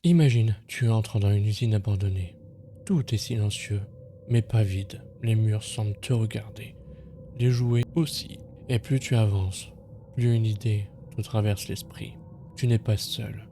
Imagine, tu entres dans une usine abandonnée. Tout est silencieux, mais pas vide. Les murs semblent te regarder. Les jouets aussi. Et plus tu avances, plus une idée te traverse l'esprit. Tu n'es pas seul.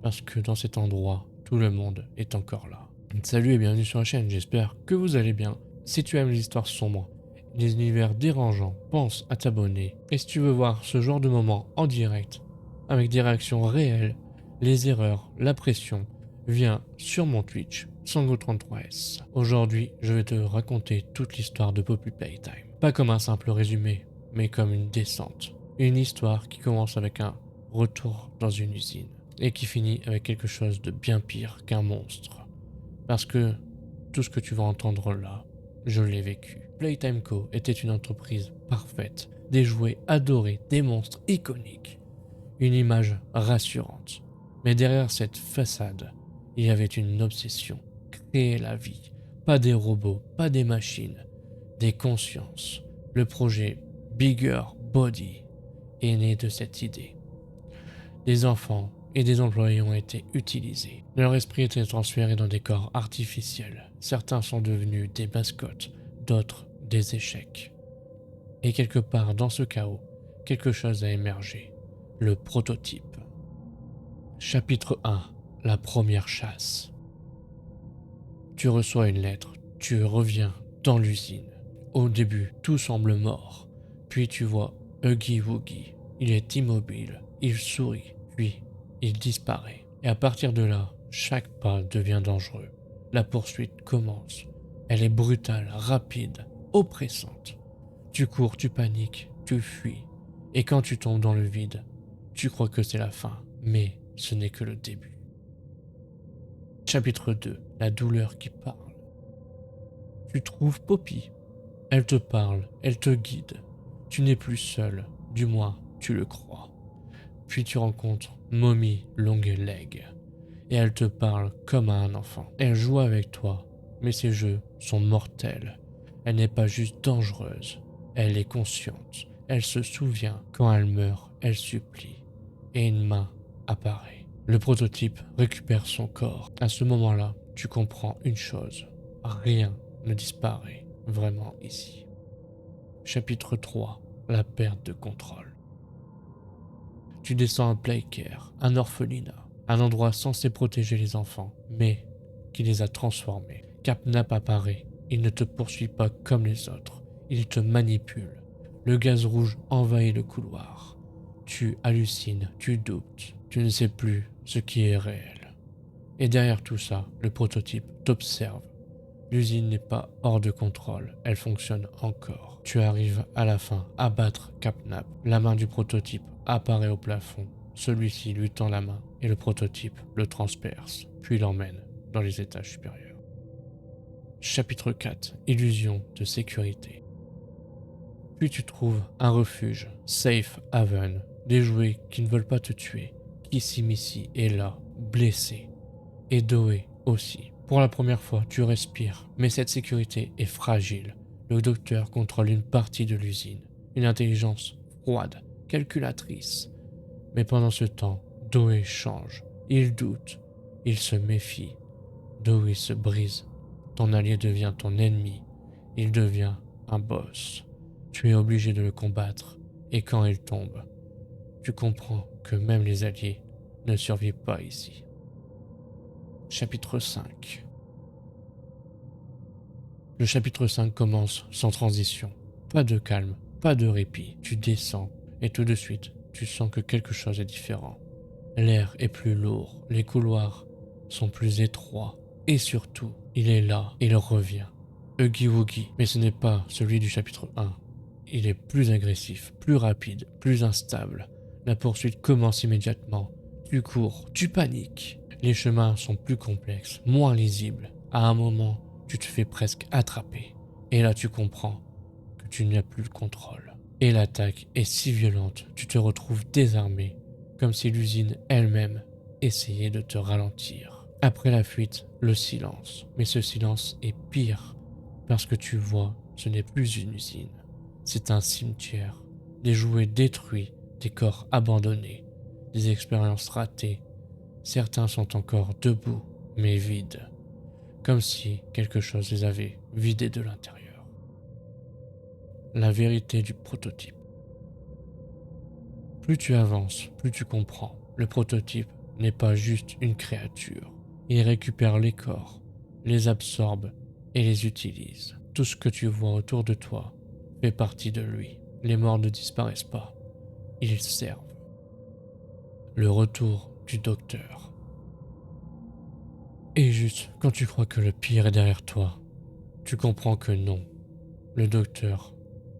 Parce que dans cet endroit, tout le monde est encore là. Salut et bienvenue sur la chaîne, j'espère que vous allez bien. Si tu aimes les histoires sombres, les univers dérangeants, pense à t'abonner. Et si tu veux voir ce genre de moment en direct, avec des réactions réelles, les erreurs, la pression, viens sur mon Twitch, Sango33S. Aujourd'hui, je vais te raconter toute l'histoire de Poppy Playtime. Pas comme un simple résumé, mais comme une descente. Une histoire qui commence avec un retour dans une usine et qui finit avec quelque chose de bien pire qu'un monstre. Parce que tout ce que tu vas entendre là, je l'ai vécu. Playtime Co. était une entreprise parfaite, des jouets adorés, des monstres iconiques, une image rassurante. Mais derrière cette façade, il y avait une obsession, créer la vie. Pas des robots, pas des machines, des consciences. Le projet Bigger Body est né de cette idée. Des enfants et des employés ont été utilisés. Leur esprit était transféré dans des corps artificiels. Certains sont devenus des mascottes, d'autres des échecs. Et quelque part dans ce chaos, quelque chose a émergé. Le prototype. Chapitre 1. La première chasse. Tu reçois une lettre. Tu reviens dans l'usine. Au début, tout semble mort. Puis tu vois Huggy Wuggy. Il est immobile. Il sourit. Puis il disparaît. Et à partir de là, chaque pas devient dangereux. La poursuite commence. Elle est brutale, rapide, oppressante. Tu cours, tu paniques, tu fuis. Et quand tu tombes dans le vide, tu crois que c'est la fin. Mais ce n'est que le début. Chapitre 2. La douleur qui parle. Tu trouves Poppy. Elle te parle, elle te guide. Tu n'es plus seul, du moins tu le crois. Puis tu rencontres Mommy Longleg. Et elle te parle comme à un enfant. Elle joue avec toi, mais ses jeux sont mortels. Elle n'est pas juste dangereuse, elle est consciente. Elle se souvient, quand elle meurt, elle supplie. Et une main apparaît. Le prototype récupère son corps. À ce moment-là, tu comprends une chose. Rien ne disparaît vraiment ici. Chapitre 3. La perte de contrôle. Tu descends à Playcare, un orphelinat, un endroit censé protéger les enfants, mais qui les a transformés. Capnap apparaît, il ne te poursuit pas comme les autres, il te manipule. Le gaz rouge envahit le couloir. Tu hallucines, tu doutes, tu ne sais plus ce qui est réel. Et derrière tout ça, le prototype t'observe. L'usine n'est pas hors de contrôle, elle fonctionne encore. Tu arrives à la fin à battre Capnap. La main du prototype apparaît au plafond. Celui-ci lui tend la main et le prototype le transperce, puis l'emmène dans les étages supérieurs. Chapitre 4. Illusion de sécurité. Puis tu trouves un refuge, Safe Haven, des jouets qui ne veulent pas te tuer. Kissimisi est là, blessé. Et Doé aussi. Pour la première fois, tu respires, mais cette sécurité est fragile. Le docteur contrôle une partie de l'usine, une intelligence froide, calculatrice. Mais pendant ce temps, Doé change. Il doute, il se méfie. Doé se brise. Ton allié devient ton ennemi. Il devient un boss. Tu es obligé de le combattre, et quand il tombe, tu comprends que même les alliés ne survivent pas ici. Chapitre 5. Le chapitre 5 commence sans transition. Pas de calme, pas de répit. Tu descends et tout de suite, tu sens que quelque chose est différent. L'air est plus lourd, les couloirs sont plus étroits. Et surtout, il est là, il revient. Huggy Wuggy, mais ce n'est pas celui du chapitre 1. Il est plus agressif, plus rapide, plus instable. La poursuite commence immédiatement. Tu cours, tu paniques. Les chemins sont plus complexes, moins lisibles. À un moment, tu te fais presque attraper. Et là, tu comprends que tu n'as plus le contrôle. Et l'attaque est si violente, tu te retrouves désarmé, comme si l'usine elle-même essayait de te ralentir. Après la fuite, le silence. Mais ce silence est pire, parce que tu vois, ce n'est plus une usine. C'est un cimetière. Des jouets détruits, des corps abandonnés, des expériences ratées. Certains sont encore debout, mais vides, comme si quelque chose les avait vidés de l'intérieur. La vérité du prototype. Plus tu avances, plus tu comprends. Le prototype n'est pas juste une créature. Il récupère les corps, les absorbe et les utilise. Tout ce que tu vois autour de toi fait partie de lui. Les morts ne disparaissent pas, ils servent. Le retour du docteur. Et juste quand tu crois que le pire est derrière toi, tu comprends que non, le docteur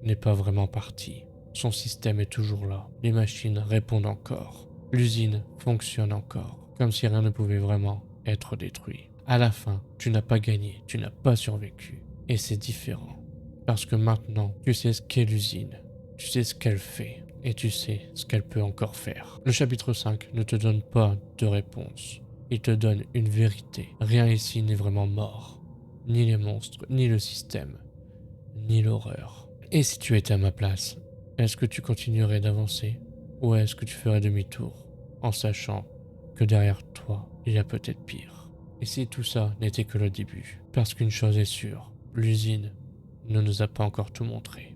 n'est pas vraiment parti. Son système est toujours là, les machines répondent encore, l'usine fonctionne encore, comme si rien ne pouvait vraiment être détruit. À la fin, tu n'as pas gagné, tu n'as pas survécu. Et c'est différent, parce que maintenant, tu sais ce qu'est l'usine, tu sais ce qu'elle fait, et tu sais ce qu'elle peut encore faire. Le chapitre 5 ne te donne pas de réponse, il te donne une vérité. Rien ici n'est vraiment mort, ni les monstres, ni le système, ni l'horreur. Et si tu étais à ma place, est-ce que tu continuerais d'avancer ou est-ce que tu ferais demi-tour en sachant que derrière toi, il y a peut-être pire? Et si tout ça n'était que le début? Parce qu'une chose est sûre, l'usine ne nous a pas encore tout montré.